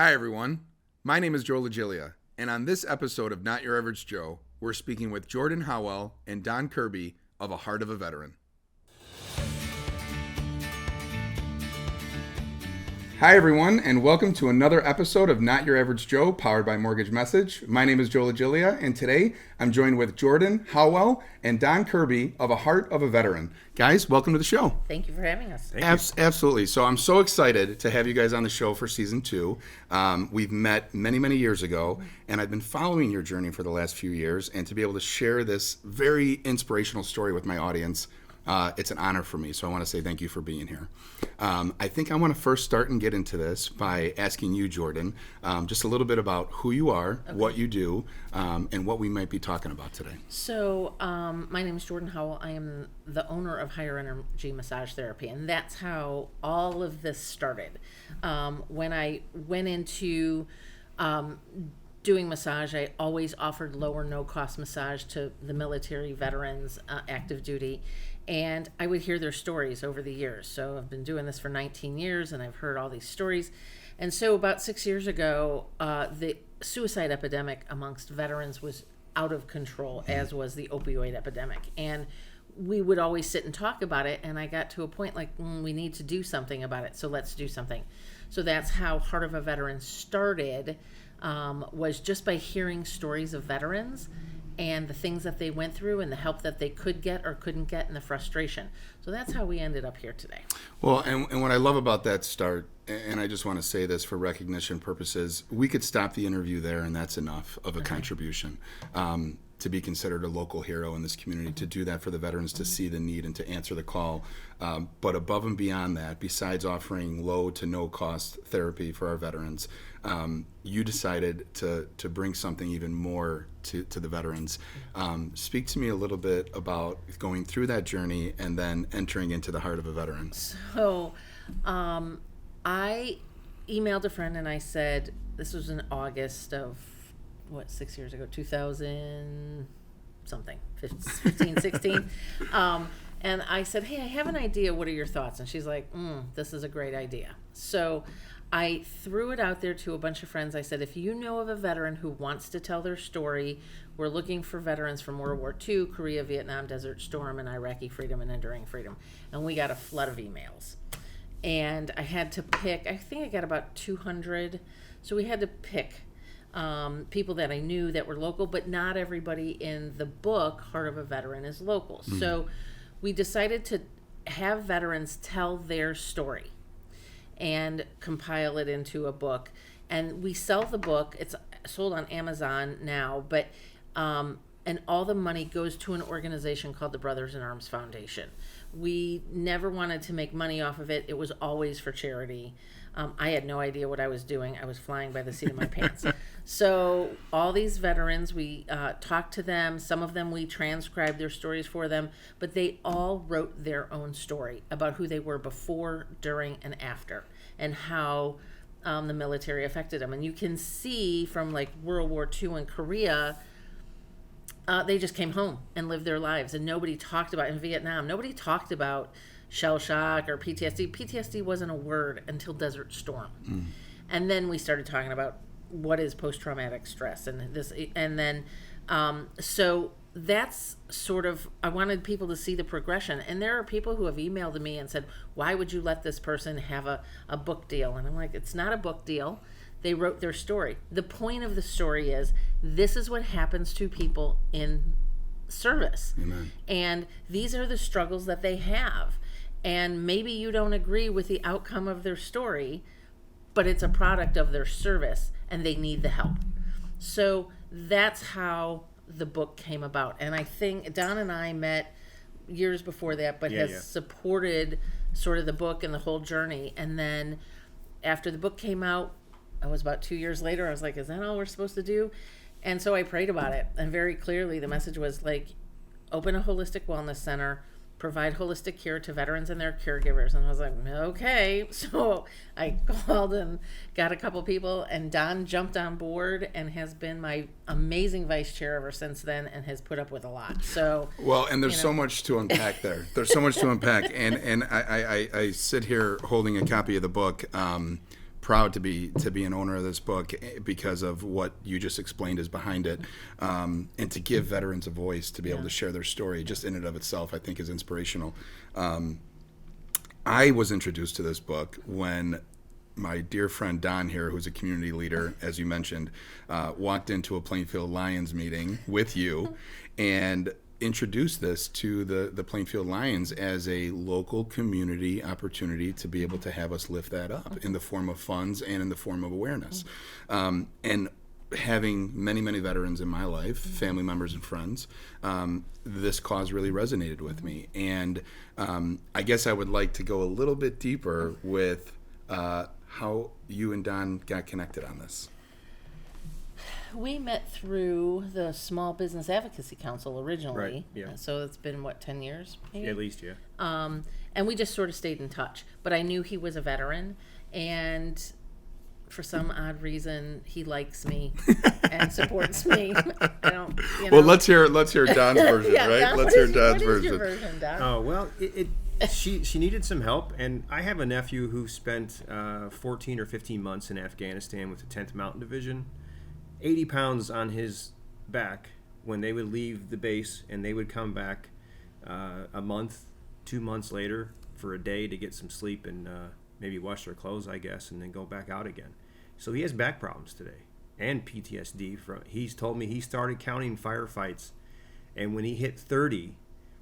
Hi, everyone. My name is Joe Legilia, and on this episode of Not Your Average Joe, we're speaking with Jordan Holwell and Don Curby of A Heart of a Veteran. Hi, everyone, and welcome to another episode of Not Your Average Joe, powered by Mortgage Message. My name is Joe Legilia, and today I'm joined with Jordan Holwell and Don Curby of A Heart of a Veteran. Guys, welcome to the show. Thank you for having us. Absolutely. So I'm so excited to have you guys on the show for season 2. We've met many, many years ago, and I've been following your journey for the last few years, and to be able to share this very inspirational story with my audience, it's an honor for me, so I want to say thank you for being here. I think I want to first start and get into this by asking you, Jordan, just a little bit about who you are, what you do, and what we might be talking about today. So, my name is Jordan Howell. I am the owner of Higher Energy Massage Therapy, and that's how all of this started. When I went into doing massage, I always offered low or no cost massage to the military veterans, active duty, and I would hear their stories over the years. So I've been doing this for 19 years, and I've heard all these stories. And so about 6 years ago, the suicide epidemic amongst veterans was out of control, as was the opioid epidemic. And we would always sit and talk about it, and I got to a point like, we need to do something about it, so let's do something. So that's how Heart of a Veteran started, was just by hearing stories of veterans and the things that they went through and the help that they could get or couldn't get and the frustration. So that's how we ended up here today. Well, and what I love about that start, and I just want to say this for recognition purposes, we could stop the interview there and that's enough of a contribution. To be considered a local hero in this community, to do that for the veterans, to see the need and to answer the call. But above and beyond that, besides offering low to no cost therapy for our veterans, you decided to bring something even more to the veterans. Speak to me a little bit about going through that journey and then entering into the Heart of a Veteran. So I emailed a friend and I said, this was in August of 6 years ago, 2000 something, 15, 16. And I said, hey, I have an idea. What are your thoughts? And she's like, this is a great idea. So I threw it out there to a bunch of friends. I said, if you know of a veteran who wants to tell their story, we're looking for veterans from World War II, Korea, Vietnam, Desert Storm, and Iraqi freedom and enduring freedom. And we got a flood of emails. And I had to pick, I think I got about 200. So we had to pick people that I knew that were local, but not everybody in the book, Heart of a Veteran, is local. So we decided to have veterans tell their story and compile it into a book. And we sell the book. It's sold on Amazon now, but and all the money goes to an organization called the Brothers in Arms Foundation. We never wanted to make money off of it. It was always for charity. I had no idea what I was doing. I was flying by the seat of my pants. So all these veterans, we talked to them. Some of them we transcribed their stories for them, but they all wrote their own story about who they were before, during, and after, and how the military affected them. And you can see from like World War II and Korea, they just came home and lived their lives, and nobody talked about, in Vietnam, nobody talked about shell shock or PTSD. PTSD wasn't a word until Desert Storm. And then we started talking about what is post-traumatic stress and this, and then so that's sort of, I wanted people to see the progression. And there are people who have emailed me and said, why would you let this person have a book deal? And I'm like, it's not a book deal. They wrote their story. The point of the story is, this is what happens to people in service. Amen. And these are the struggles that they have. And maybe you don't agree with the outcome of their story, but it's a product of their service and they need the help. So that's how the book came about. And I think Don and I met years before that, but supported sort of the book and the whole journey. And then after the book came out, it was about 2 years later, I was like, is that all we're supposed to do? And so I prayed about it. And very clearly the message was like, open a holistic wellness center, provide holistic care to veterans and their caregivers. And I was like, okay. So I called and got a couple people, and Don jumped on board and has been my amazing vice chair ever since then, and has put up with a lot. So well, and there's so much to unpack there. There's so much to unpack. And I sit here holding a copy of the book, proud to be an owner of this book because of what you just explained is behind it, and to give veterans a voice to be able to share their story, just in and of itself, I think is inspirational. I was introduced to this book when my dear friend Don here, who's a community leader, as you mentioned, walked into a Plainfield Lions meeting with you and introduced this to the Plainfield Lions as a local community opportunity to be able to have us lift that up in the form of funds and in the form of awareness. And having many, many veterans in my life, family members and friends, this cause really resonated with me. And I guess I would like to go a little bit deeper with how you and Don got connected on this. We met through the Small Business Advocacy Council originally. Right, yeah. So it's been, 10 years? Maybe? At least, yeah. And we just sort of stayed in touch. But I knew he was a veteran, and for some odd reason, he likes me and supports me. I don't, Well, let's hear Don's version, right? Don, Let's hear What Don's is version. your version, Don? Oh, well, she needed some help, and I have a nephew who spent 14 or 15 months in Afghanistan with the 10th Mountain Division. 80 pounds on his back when they would leave the base, and they would come back a month, 2 months later for a day to get some sleep and maybe wash their clothes, I guess, and then go back out again. So he has back problems today and PTSD. He's told me he started counting firefights, and when he hit 30,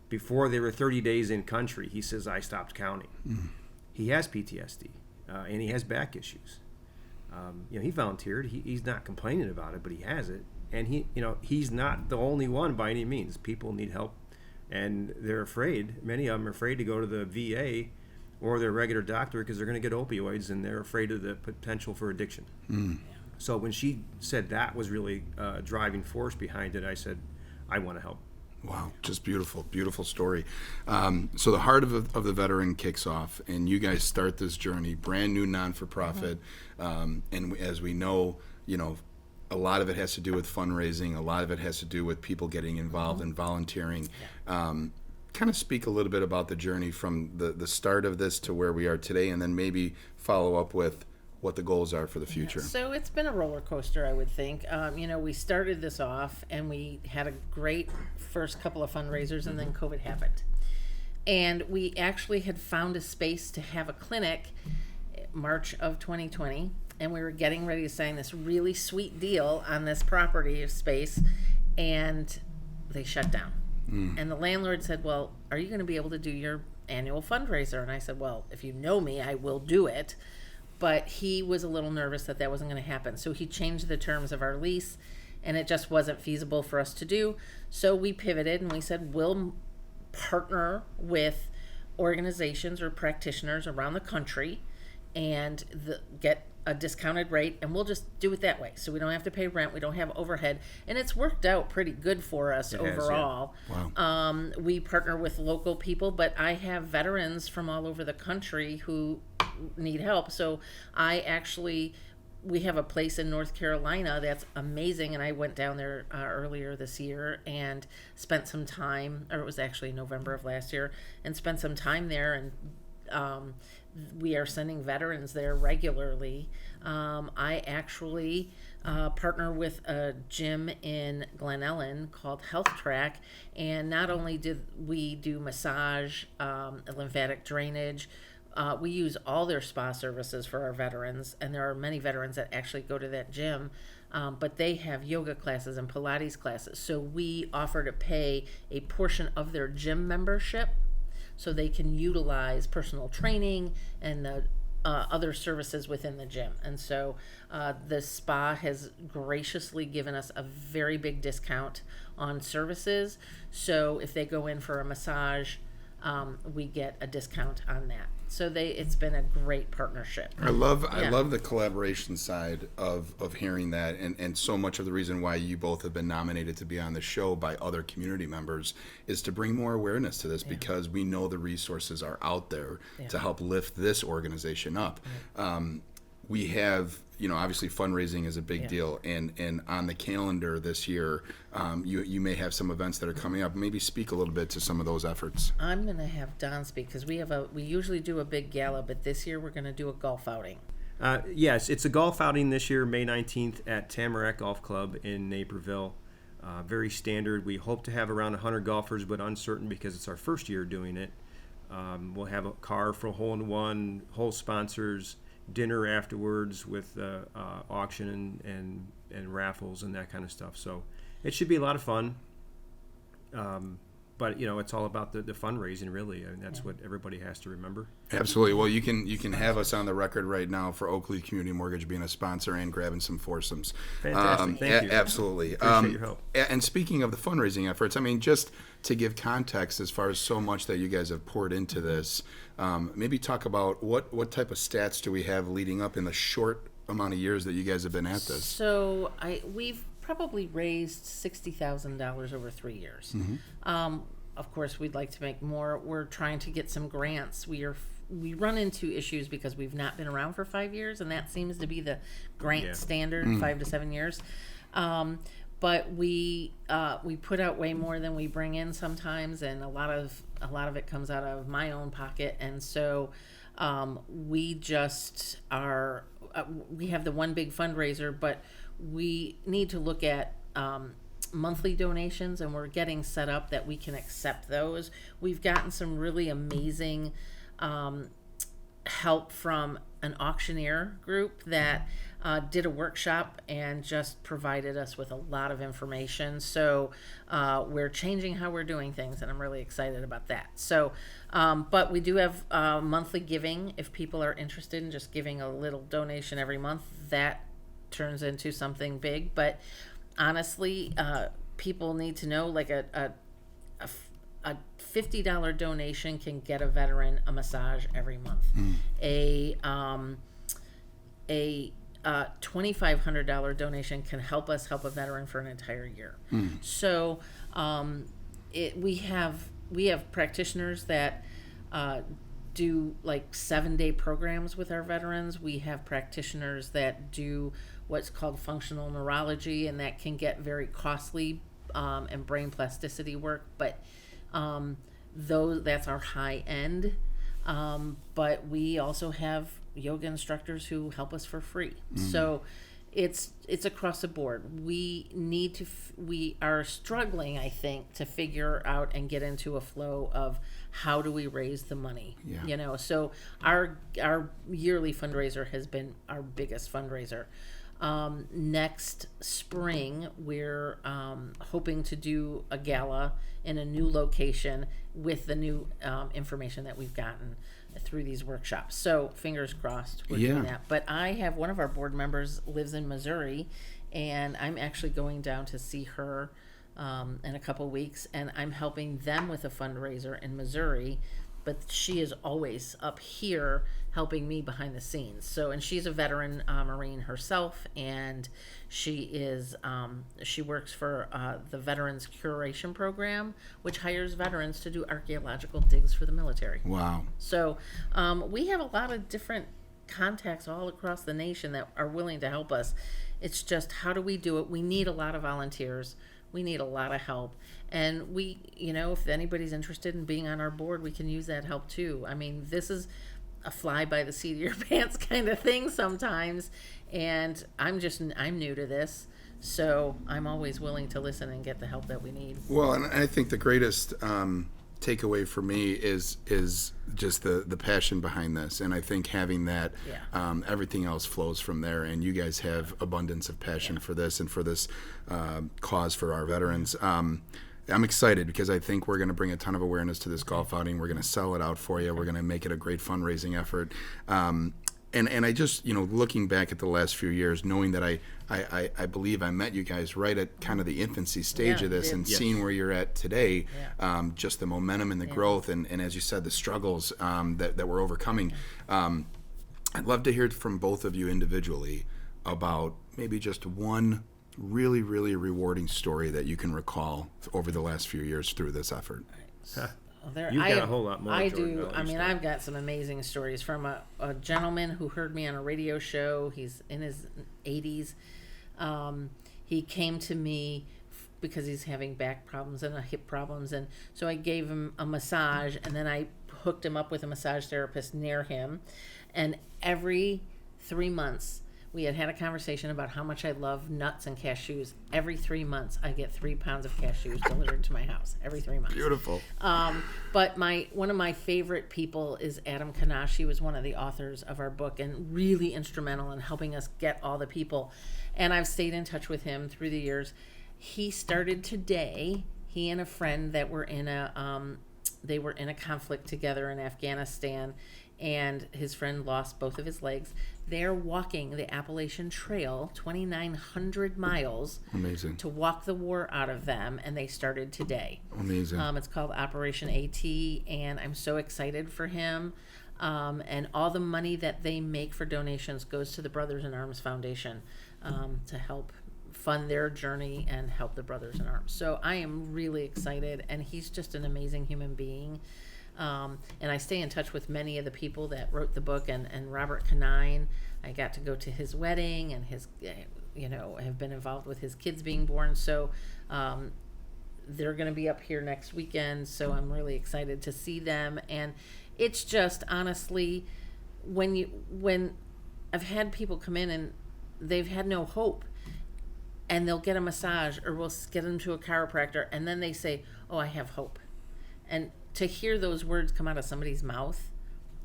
before they were 30 days in country, he says, I stopped counting. He has PTSD, and he has back issues. He volunteered. He's not complaining about it, but he has it. And he's not the only one by any means. People need help, and they're afraid. Many of them are afraid to go to the VA or their regular doctor because they're going to get opioids, and they're afraid of the potential for addiction. So when she said that was really a driving force behind it, I said, I want to help. Wow, just beautiful, beautiful story. So the Heart of the Veteran kicks off, and you guys start this journey, brand new non-for-profit. And as we know, a lot of it has to do with fundraising. A lot of it has to do with people getting involved and volunteering. Kind of speak a little bit about the journey from the start of this to where we are today, and then maybe follow up with what the goals are for the future. So it's been a roller coaster, I would think. We started this off, and we had a great first couple of fundraisers, and then COVID happened. And we actually had found a space to have a clinic March of 2020, and we were getting ready to sign this really sweet deal on this property space, and they shut down. And the landlord said, well, are you going to be able to do your annual fundraiser? And I said, well, if you know me, I will do it. But he was a little nervous that wasn't going to happen. So he changed the terms of our lease, and it just wasn't feasible for us to do. So we pivoted, and we said, we'll partner with organizations or practitioners around the country and get a discounted rate, and we'll just do it that way. So we don't have to pay rent. We don't have overhead. And it's worked out pretty good for us overall. Wow. We partner with local people, but I have veterans from all over the country who need help. So we have a place in North Carolina that's amazing, and I went down there earlier this year and spent some time, or it was actually November of last year, and spent some time there, and we are sending veterans there regularly. I actually partner with a gym in Glen Ellen called Health Track, and not only did we do massage, lymphatic drainage, we use all their spa services for our veterans, and there are many veterans that actually go to that gym, but they have yoga classes and Pilates classes. So we offer to pay a portion of their gym membership so they can utilize personal training and the other services within the gym. And so the spa has graciously given us a very big discount on services. So if they go in for a massage, we get a discount on that. So it's been a great partnership. I love the collaboration side of hearing that, and so much of the reason why you both have been nominated to be on the show by other community members is to bring more awareness to this, because we know the resources are out there to help lift this organization up. We have, obviously fundraising is a big deal, and on the calendar this year, you may have some events that are coming up. Maybe speak a little bit to some of those efforts. I'm going to have Don speak, because we usually do a big gala, but this year we're going to do a golf outing. Yes, it's a golf outing this year, May 19th at Tamarack Golf Club in Naperville. Very standard. We hope to have around 100 golfers, but uncertain because it's our first year doing it. We'll have a car for hole-in-one, hole sponsors, dinner afterwards with auction and raffles and that kind of stuff. So it should be a lot of fun. But it's all about the fundraising, really. I mean, that's what everybody has to remember. Absolutely. Well, you can have us on the record right now for Oakley Community Mortgage being a sponsor and grabbing some foursomes. Fantastic. Thank you. Absolutely. Appreciate your help. And speaking of the fundraising efforts, I mean, just to give context as far as so much that you guys have poured into this, maybe talk about what type of stats do we have leading up in the short amount of years that you guys have been at this? So we've probably raised $60,000 over 3 years. Of course, we'd like to make more. We're trying to get some grants. We run into issues because we've not been around for 5 years, and that seems to be the grant standard, 5 to 7 years. But we put out way more than we bring in sometimes, and a lot of it comes out of my own pocket, and so we just are. We have the one big fundraiser, but we need to look at monthly donations, and we're getting set up that we can accept those. We've gotten some really amazing help from an auctioneer group that did a workshop and just provided us with a lot of information. So we're changing how we're doing things, and I'm really excited about that. So, but we do have monthly giving. If people are interested in just giving a little donation every month, that turns into something big. But honestly, people need to know, like a $50 donation can get a veteran a massage every month. A $2,500 donation can help us help a veteran for an entire year. So we have practitioners that do like 7-day programs with our veterans. We have practitioners that do what's called functional neurology, and that can get very costly, and brain plasticity work, but that's our high end. But we also have yoga instructors who help us for free. So it's across the board. We are struggling, I think, to figure out and get into a flow of how do we raise the money. So our yearly fundraiser has been our biggest fundraiser. Next spring, we're hoping to do a gala in a new location with the new information that we've gotten through these workshops. So fingers crossed we're doing that. But I have one of our board members lives in Missouri, and I'm actually going down to see her in a couple weeks, and I'm helping them with a fundraiser in Missouri. But she is always up here helping me behind the scenes. So, and she's a veteran Marine herself, and she works for the Veterans Curation Program, which hires veterans to do archaeological digs for the military. Wow. So we have a lot of different contacts all across the nation that are willing to help us. It's just, how do we do it? We need a lot of volunteers. We need a lot of help. And we, if anybody's interested in being on our board, we can use that help too. I mean, this is a fly by the seat of your pants kind of thing sometimes. And I'm new to this. So I'm always willing to listen and get the help that we need. Well, and I think the greatest takeaway for me is just the passion behind this, and I think having that, everything else flows from there. And you guys have abundance of passion for this and for this cause for our veterans. I'm excited because I think we're going to bring a ton of awareness to this golf outing. We're going to sell it out for you. We're going to make it a great fundraising effort. And I just, looking back at the last few years, knowing that I believe I met you guys right at kind of the infancy stage of this, and seeing where you're at today, just the momentum and the growth, and as you said, the struggles that we're overcoming. I'd love to hear from both of you individually about maybe just one really, really rewarding story that you can recall over the last few years through this effort. You've got a whole lot more. I Jordan, do. I mean, I've got some amazing stories from a gentleman who heard me on a radio show. He's in his 80s. He came to me because he's having back problems and hip problems, and so I gave him a massage, and then I hooked him up with a massage therapist near him, and every 3 months, we had a conversation about how much I love nuts and cashews. Every 3 months, I get 3 pounds of cashews delivered to my house. Every 3 months. Beautiful. But one of my favorite people is Adam Kanash. He was one of the authors of our book and really instrumental in helping us get all the people. And I've stayed in touch with him through the years. He started today. He and a friend that were in a conflict together in Afghanistan, and his friend lost both of his legs. They're walking the Appalachian Trail, 2,900 miles. Amazing. To walk the war out of them, and they started today. Amazing. It's called Operation AT, and I'm so excited for him. And all the money that they make for donations goes to the Brothers in Arms Foundation to help fund their journey and help the Brothers in Arms. So I am really excited, and he's just an amazing human being. And I stay in touch with many of the people that wrote the book, and Robert Canine. I got to go to his wedding, and his, have been involved with his kids being born. So they're going to be up here next weekend. So I'm really excited to see them. And it's just honestly, when I've had people come in and they've had no hope, and they'll get a massage, or we'll get them to a chiropractor, and then they say, "Oh, I have hope," and to hear those words come out of somebody's mouth,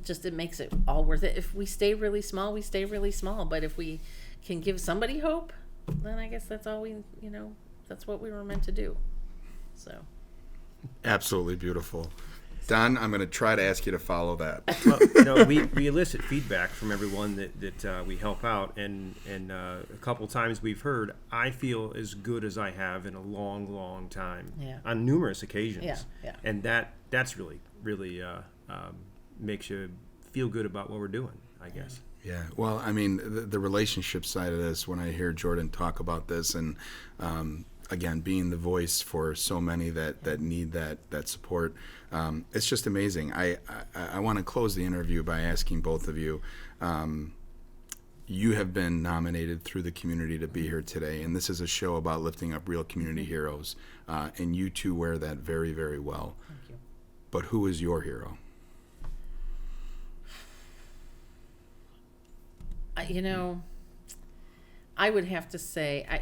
it makes it all worth it. If we stay really small, we stay really small. But if we can give somebody hope, then I guess that's all that's what we were meant to do. So. Absolutely beautiful. Don, I'm going to try to ask you to follow that. Well, we elicit feedback from everyone that we help out, and a couple times we've heard, I feel as good as I have in a long, long time. Yeah. On numerous occasions. Yeah. And that's really makes you feel good about what we're doing, I guess. Yeah, well, I mean, the relationship side of this, when I hear Jordan talk about this, and again, being the voice for so many that need that support, it's just amazing. I want to close the interview by asking both of you, you have been nominated through the community to be here today, and this is a show about lifting up real community heroes, and you two wear that very, very well. Thank you. But who is your hero? I would have to say, I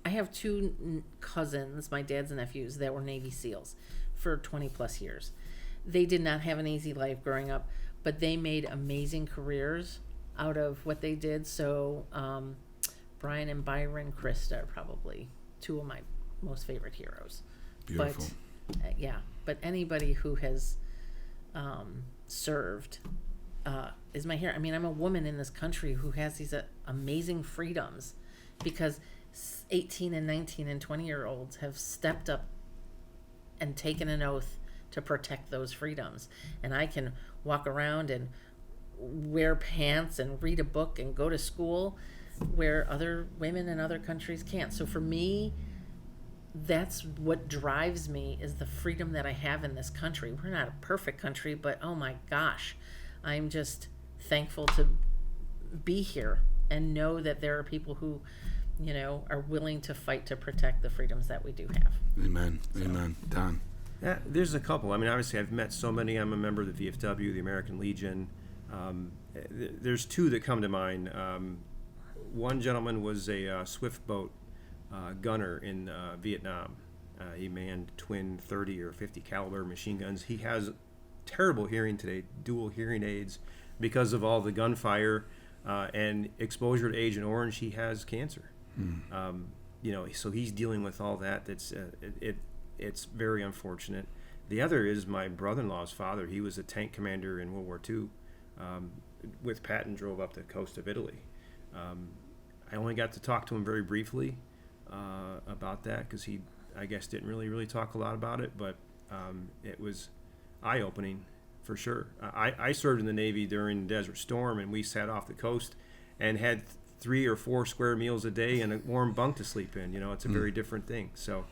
have two cousins, my dad's nephews, that were Navy SEALs for 20 plus years. They did not have an easy life growing up, but they made amazing careers out of what they did. So Brian and Byron Krista are probably two of my most favorite heroes. Beautiful. But but anybody who has served is my hero. I mean, I'm a woman in this country who has these amazing freedoms because 18 and 19 and 20-year-olds have stepped up and taken an oath to protect those freedoms. And I can walk around and wear pants and read a book and go to school where other women in other countries can't. So for me, that's what drives me, is the freedom that I have in this country. We're not a perfect country, but oh my gosh, I'm just thankful to be here and know that there are people who, are willing to fight to protect the freedoms that we do have. Amen. Amen. Don. Yeah, there's a couple. I mean, obviously, I've met so many. I'm a member of the VFW, the American Legion. There's two that come to mind. One gentleman was a swift boat gunner in Vietnam. He manned twin 30 or 50 caliber machine guns. He has terrible hearing today, dual hearing aids, because of all the gunfire and exposure to Agent Orange. He has cancer. So he's dealing with all that. It's very unfortunate. The other is my brother-in-law's father. He was a tank commander in World War II. With Patton, drove up the coast of Italy. I only got to talk to him very briefly about that because he, I guess, didn't really talk a lot about it, but it was eye-opening for sure. I served in the Navy during Desert Storm, and we sat off the coast and had 3 or 4 square meals a day and a warm bunk to sleep in. It's a very different thing. So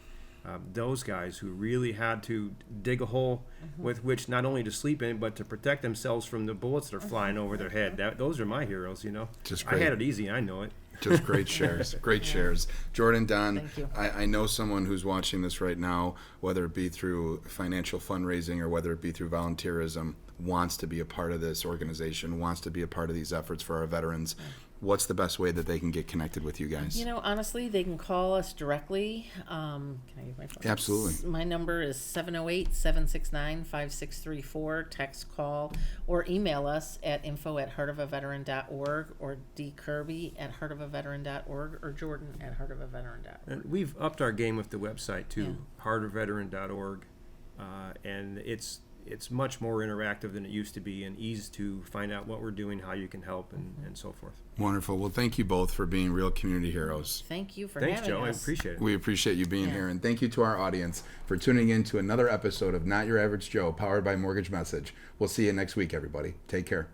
those guys who really had to dig a hole with which not only to sleep in, but to protect themselves from the bullets that are flying over their head. Those are my heroes, Just I great. had it easy, I know it. Just great shares. Great shares. Jordan, Don, Thank you. I know someone who's watching this right now, whether it be through financial fundraising or whether it be through volunteerism. wants to be a part of this organization, wants to be a part of these efforts for our veterans, what's the best way that they can get connected with you guys? You know, honestly, they can call us directly. Can I give my phone? Absolutely. My number is 708-769-5634. Text, call, or email us at info@heartofaveteran.org or dkirby@heartofaveteran.org or jordan@heartofaveteran.org. And we've upped our game with the website too, heartofaveteran.org, and it's much more interactive than it used to be, and easy to find out what we're doing, how you can help, and so forth. Wonderful. Well, thank you both for being real community heroes. Thank you for Thanks, having Joe. us. I appreciate it. We appreciate you being here, and thank you to our audience for tuning in to another episode of Not Your Average Joe, powered by Mortgage Message. We'll see you next week, everybody. Take care.